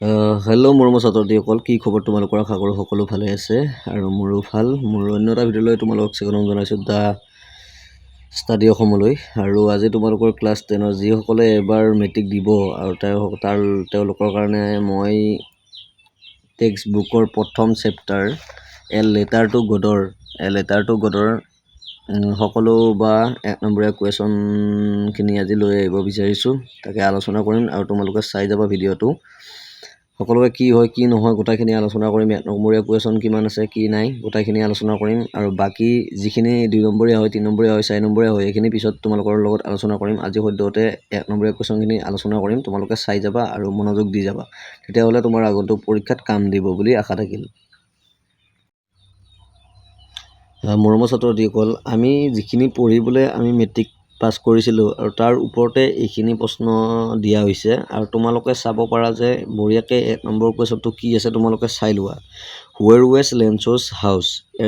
Hello' মোৰ ছাত্ৰসকল, কি খবৰ তোমালোকৰ? আশা কৰোঁ সকলো ভালে আছে আৰু মোৰো ভাল। মোৰ অন্য এটা ভিডিঅ'লৈ তোমালোকক স্বাগতম জনাইছোঁ দ্য ষ্টাডি অসমলৈ। আৰু আজি তোমালোকৰ ক্লাছ 10ৰ যিসকলে এবাৰ মেট্ৰিক দিব আৰু তেওঁলোকৰ কাৰণে মই টেক্সট বুকৰ প্ৰথম চেপ্টাৰ এ লেটাৰ টু গডৰ সকলো বা 1 নম্বৰীয়া কুৱেশ্যনখিনি আজি লৈ আহিব বিচাৰিছোঁ। তাকে আলোচনা কৰিম আৰু তোমালোকে চাই যাবা ভিডিঅ'টো। সকলোৱে কি হয় কি নহয় গোটাইখিনি আলোচনা কৰিম। 1 নম্বৰীয়া কুৱেশ্যন কিমান আছে কি নাই গোটাইখিনি আলোচনা কৰিম আৰু বাকী যিখিনি 2 নম্বৰীয়া হয় 3 নম্বৰীয়া হয় 4 নম্বৰীয়া হয় এইখিনি পিছত তোমালোকৰ লগত আলোচনা কৰিম। আজি সদ্যহতে 1 নম্বৰীয়া কুৱেশ্যনখিনি আলোচনা কৰিম। তোমালোকে চাই যাবা আৰু মনোযোগ দি যাবা, তেতিয়াহ'লে তোমাৰ আগন্তুক পৰীক্ষাত কাম দিব বুলি আশা থাকিল। মৰমৰ ছাত্ৰসকল, আমি যিখিনি পঢ়িবলৈ আমি মেট্ৰিক পাছ কৰিছিলোঁ আৰু তাৰ ওপৰতে এইখিনি প্ৰশ্ন দিয়া হৈছে আৰু তোমালোকে চাব পাৰা যে বঢ়িয়াকৈ 1 নম্বৰ কুৱেশ্যনটো কি আছে তোমালোকে চাই লোৱা। Where was Lencho's house.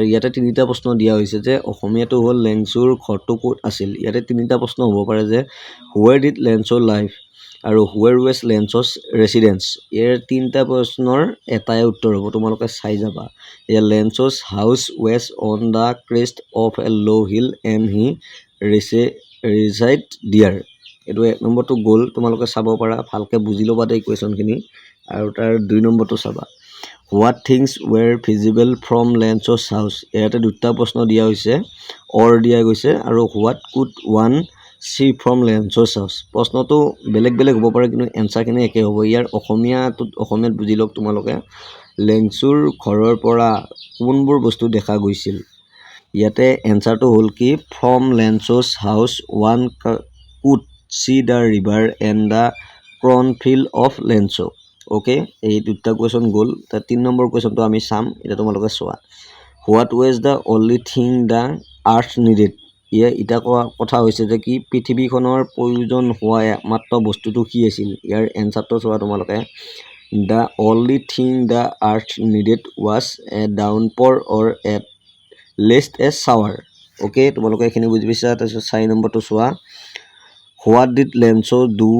ইয়াতে 3টা প্ৰশ্ন দিয়া হৈছে যে অসমীয়াটো হ'ল লেঞ্চোৰ ঘৰটো ক'ত আছিল। ইয়াতে 3টা প্ৰশ্ন হ'ব পাৰে যে হুৱেৰ ডিড লেঞ্চ' লাইভ আৰু হুৱেৰ ৱেজ লেঞ্চ'ছ ৰেচিডেঞ্চ। ইয়াৰ 3টা প্ৰশ্নৰ এটাই উত্তৰ হ'ব, তোমালোকে চাই যাবা। Lencho's house was on the crest of a low' hill and he resided there. এইটো 1 নম্বৰটো গ'ল, তোমালোকে চাব পাৰা, ভালকৈ বুজি ল'বা দেই কুৱেশ্যনখিনি। আৰু তাৰ 2 নম্বৰটো চাবা। What things were visible from Lencho's house. ইয়াতে 2টা প্ৰশ্ন দিয়া হৈছে, অৰ দিয়া গৈছে আৰু what could one see from Lencho's house. প্ৰশ্নটো বেলেগ বেলেগ হ'ব পাৰে কিন্তু এনচাৰখিনি একে হ'ব। ইয়াৰ অসমীয়াত বুজি লওক তোমালোকে। লেঞ্চোৰ ঘৰৰ পৰা কোনবোৰ বস্তু দেখা গৈছিল। ইয়াতে এনচাৰটো হ'ল কি, from Lencho's house one could see the river and the cornfield of Lencho'. Okay, এই 2টা কুৱেশ্যন গ'ল। তাৰ 3 নম্বৰ কুৱেশ্যনটো আমি চাম, এতিয়া তোমালোকে চোৱা। What was the only thing the earth needed. এতিয়া কোৱা কথা হৈছে যে কি, পৃথিৱীখনৰ প্ৰয়োজন হোৱা একমাত্ৰ বস্তুটো কি আছিল। ইয়াৰ এনচাৰটো চোৱা তোমালোকে। The only thing the earth needed was a downpour or at least a shower. Okay, তোমালোকে এইখিনি বুজি পাইছা। তাৰপিছত 4 নম্বৰটো চোৱা। What did Lencho' do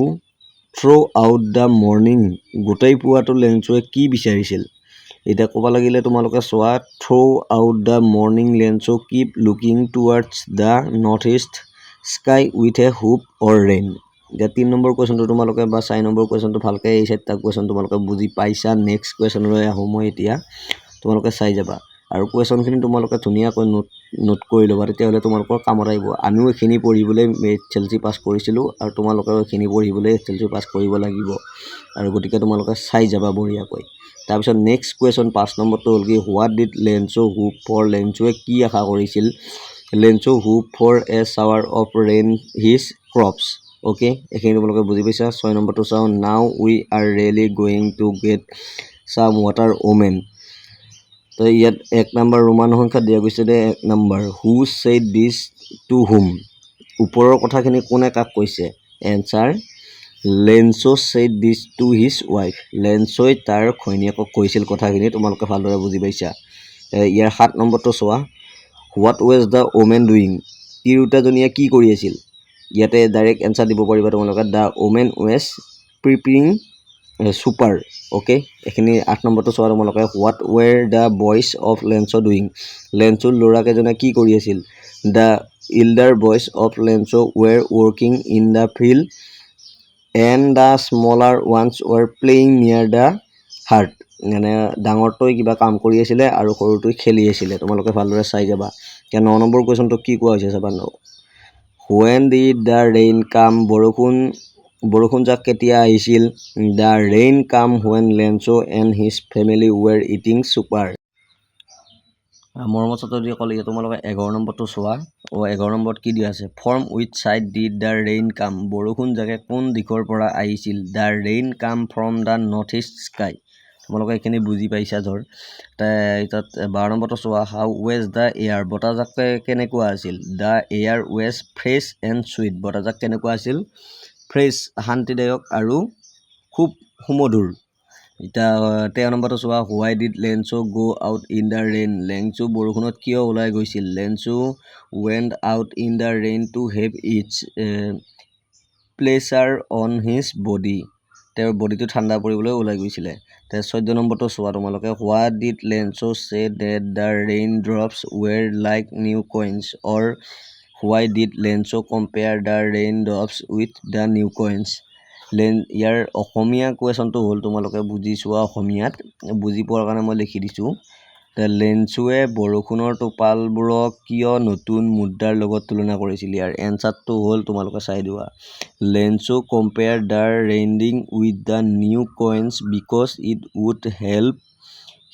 throughout the morning. গোটেই পুৱাটো লেঞ্চ'ৱে কি বিচাৰিছিল। এতিয়া ক'ব লাগিলে তোমালোকে চোৱা। Throughout the morning lunch' keep looking towards the north east sky with a hope of rain. এতিয়া 3 নম্বৰ কুৱেশ্যনটো তোমালোকে বা 4 নম্বৰ কুৱেশ্যনটো ভালকৈ এই 4টা কুৱেশ্যন তোমালোকে বুজি পাইছা। নেক্সট কুৱেশ্যনলৈ আহোঁ মই এতিয়া, তোমালোকে চাই যাবা আৰু কুৱেশ্যনখিনি তোমালোকে ধুনীয়াকৈ নোট কৰি ল'বা, তেতিয়াহ'লে তোমালোকৰ কামত আহিব। আমিও এইখিনি পঢ়িবলৈ SLC পাছ কৰিছিলোঁ আৰু তোমালোকেও এইখিনি পঢ়িবলৈ SLC পাছ কৰিব লাগিব আৰু গতিকে তোমালোকে চাই যাবা বঢ়িয়াকৈ। তাৰপিছত নেক্সট কুৱেশ্যন 5 নম্বৰটো হ'ল কি, what did Lencho' hope for. লেঞ্চ'ৱে কি আশা কৰিছিল। Lencho' hope for a shower of rain his crops. Okay, এইখিনি তোমালোকে বুজি পাইছা। 6 নম্বৰটো চাওঁ। Now we are really going to get some water women. তো ইয়াত 1 নম্বৰ ৰোমান সংখ্যা দিয়া গৈছে দে 1 নম্বৰ। Who said this to whom. ওপৰৰ কথাখিনি কোনে কাক কৈছে। Answer Lencho' said this to his wife. লেঞ্চই তাৰ ঘৈণীয়েকক কৈছিল কথাখিনি, তোমালোকে ভালদৰে বুজি পাইছা। ইয়াৰ 7 নম্বৰটো চোৱা। What was the women doing. তিৰোতাজনীয়ে কি কৰি আছিল। ইয়াতে ডাইৰেক্ট এনচাৰ দিব পাৰিবা তোমালোকে। The women was preparing supper. Okay, এইখিনি 8 নম্বৰটো চোৱা তোমালোকে। What were the boys of Lencho' doing. লেঞ্চৰ ল'ৰাকেইজনে কি কৰি আছিল। The elder boys of Lencho' were working in the field and the smaller ones were playing near the heart. মানে ডাঙৰটোৱে কিবা কাম কৰি আছিলে আৰু সৰুটোৱে খেলি আছিলে। তোমালোকে ভালদৰে চাই যাবা। এতিয়া 9 নম্বৰ কুৱেশ্যনটো কি কোৱা হৈছে চাবা। When did the rain come. বৰষুণ যাক কেতিয়া আহিছিল। The rain came when Lencho' and his family were eating supper. মৰমৰ ছাত্ৰসকল, এতিয়া তোমালোকে 11 নম্বৰটো চোৱা। 11 নম্বৰত কি দিয়া আছে। From which side did the rain come. বৰষুণ জাকে কোন দিশৰ পৰা আহিছিল। The rain come from the north east sky. তোমালোকে এইখিনি বুজি পাইছা ধৰ। তাত 12 নম্বৰটো চোৱা। How was the air. বতাহজাক কেনেকুৱা আছিল। The air was fresh and sweet. বতাহজাক কেনেকুৱা আছিল। ফ্ৰেছ শান্তিদায়ক আৰু খুব সুমধুৰ। এতিয়া 13 নম্বৰটো চোৱা। Why did Lencho' go' out in the rain. Lencho' বৰষুণত কিয় ওলাই গৈছিল। Lencho' went out in the rain to have its pleasure on his body. তেওঁৰ বডিটো ঠাণ্ডা পৰিবলৈ ওলাই গৈছিলে। 14 নম্বৰটো চোৱা তোমালোকে, what did Lencho say that the rain drops were like new coins, or why did Lencho compare the rain drops with the new coins. ইয়াৰ অসমীয়া কুৱেশ্যনটো হ'ল, তোমালোকে বুজি চোৱা অসমীয়াত, বুজি পোৱাৰ কাৰণে মই লিখি দিছোঁ। লেঞ্চোৱে বৰষুণৰ টোপালবোৰক কিয় নতুন মুদ্ৰাৰ লগত তুলনা কৰিছিল? ইয়াৰ এনচাৰটো হ'ল, তোমালোকে চাই দিবা, Lencho compare the raining with the new coins because it would help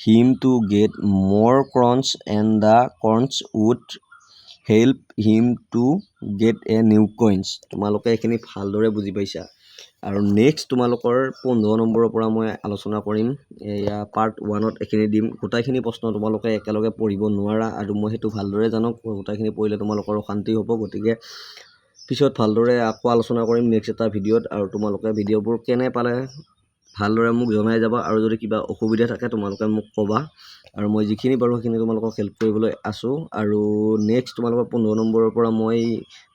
him to get more corns and the corns would help him to get a new coins. তোমালোকে এইখিনি ভালদৰে বুজি পাইছা। আৰু নেক্সট তোমালোকৰ 15 নম্বৰৰ পৰা মই আলোচনা কৰিম। এয়া পাৰ্ট 1ত এইখিনি দিম। গোটাইখিনি প্ৰশ্ন তোমালোকে একেলগে পঢ়িব নোৱাৰা, আৰু মই সেইটো ভালদৰে জানো। গোটাইখিনি পঢ়িলে তোমালোকৰ অশান্তি হ'ব, গতিকে পিছত ভালদৰে আকৌ আলোচনা কৰিম নেক্সট এটা ভিডিঅ'ত। আৰু তোমালোকে ভিডিঅ'বোৰ কেনে পালে ভালদৰে মোক জনাই যাবা, আৰু যদি কিবা অসুবিধা থাকে তোমালোকে মোক ক'বা, আৰু মই যিখিনি পাৰোঁ সেইখিনি তোমালোকক হেল্প কৰিবলৈ আছোঁ। আৰু নেক্সট তোমালোকৰ 15 নম্বৰৰ পৰা মই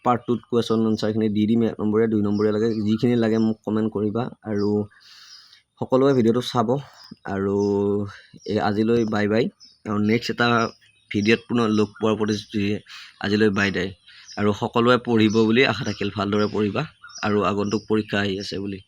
পাৰ্ট 2ত কুৱেশ্যন আনচাৰখিনি দি দিম, 1 নম্বৰীয়া 2 নম্বৰীয়া লাগে, যিখিনি লাগে মোক কমেণ্ট কৰিবা। আৰু সকলোৱে ভিডিঅ'টো চাব। আৰু আজিলৈ বাই বাই, আৰু নেক্সট এটা ভিডিঅ'ত পুনৰ লগ পোৱাৰ প্ৰতিশ্ৰুতি, আজিলৈ বাই বাই। আৰু সকলোৱে পঢ়িব বুলি আশা থাকিল, ভালদৰে পঢ়িবা, আৰু আগন্তুক পৰীক্ষা আহি আছে বুলি।